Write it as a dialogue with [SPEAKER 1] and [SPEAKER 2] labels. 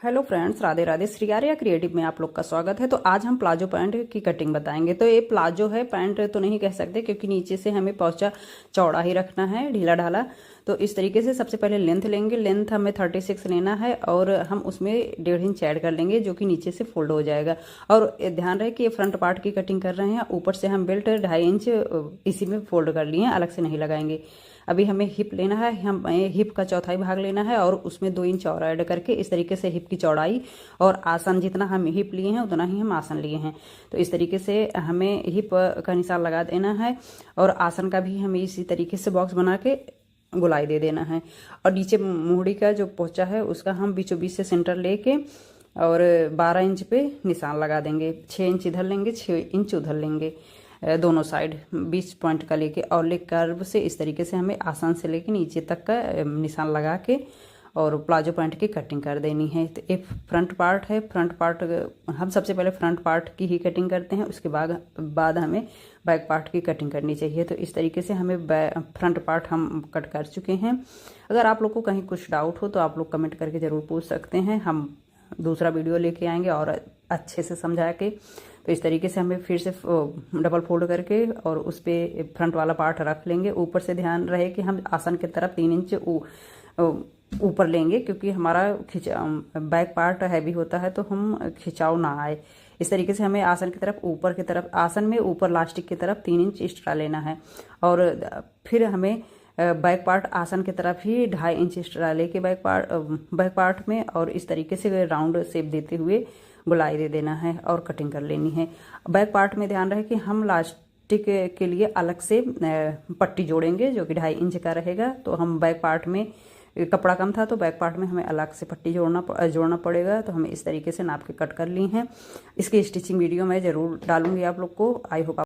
[SPEAKER 1] Hello friends, Radhe Radhe. Shri Arya creative में आप लोग का स्वागत है। तो आज हम प्लाजो पैंट की कटिंग बताएंगे। तो ये प्लाजो है, पैंट तो नहीं कह सकते क्योंकि नीचे से हमें पौचा चौड़ा ही रखना है, ढीला ढाला। तो इस तरीके से सबसे पहले लेंथ लेंगे। लेंथ हमें 36 लेना है और हम उसमें 1.5 इंच ऐड कर लेंगे जो कि नीचे से फोल्ड हो जाएगा। और ध्यान रहे कि ये फ्रंट पार्ट की कटिंग कर रहे हैं। ऊपर से हम बेल्ट 2.5 इंच इसी में फोल्ड कर लिए हैं, अलग से नहीं लगाएंगे। अभी हमें हिप लेना है, हम हिप का चौथाई भाग लेना है और उसमें 2 इंच और ऐड करके इस तरीके से हिप की चौड़ाई और आसन जितना हम हिप लिए हैं उतना ही हम आसन लिए हैं। तो इस तरीके से हमें हिप का निशान लगा देना है और आसन का भी हमें इसी तरीके से बॉक्स बना के गोलाई दे देना है। और नीचे मूढ़ी का जो पोंचा है उसका हम बीचों बीच से सेंटर लेके और 12 इंच पे निशान लगा देंगे। 6 इंच इधर लेंगे, 6 इंच उधर लेंगे, दोनों साइड 20 पॉइंट का लेके। और लेग कर्व से इस तरीके से हमें आसान से लेके नीचे तक का निशान लगा के और प्लाजो पैंट की कटिंग कर देनी है। तो एक फ्रंट पार्ट है, फ्रंट पार्ट हम सबसे पहले फ्रंट पार्ट की ही कटिंग करते हैं, उसके बाद हमें बैक पार्ट की कटिंग करनी चाहिए। तो इस तरीके से हमें फ्रंट पार्ट हम कट कर चुके हैं। अगर आप लोग को कहीं कुछ डाउट हो तो आप लोग कमेंट करके ज़रूर पूछ सकते हैं, हम दूसरा वीडियो लेके आएंगे और अच्छे से समझा के। तो इस तरीके से हमें फिर से डबल फोल्ड करके और उस पर फ्रंट वाला पार्ट रख लेंगे। ऊपर से ध्यान रहे कि हम आसन की तरफ 3 इंच ऊपर लेंगे क्योंकि हमारा बैक पार्ट हैवी होता है तो हम खिंचाव ना आए। इस तरीके से हमें आसन की तरफ ऊपर की तरफ, आसन में ऊपर लास्टिक की तरफ 3 इंच एक्स्ट्रा लेना है। और फिर हमें बैक पार्ट आसन की तरफ ही 2.5 इंच एक्स्ट्रा लेके बैक पार्ट में और इस तरीके से राउंड शेप देते हुए गोलाई दे देना है और कटिंग कर लेनी है। बैक पार्ट में ध्यान रहे कि हम लास्टिक के लिए अलग से पट्टी जोड़ेंगे जो कि 2.5 इंच का रहेगा। तो हम बैक पार्ट में कपड़ा कम था तो बैक पार्ट में हमें अलग से पट्टी जोड़ना पड़ेगा। तो हमें इस तरीके से नाप के कट कर ली हैं। इसकी स्टिचिंग वीडियो मैं ज़रूर डालूंगी आप लोग को। I hope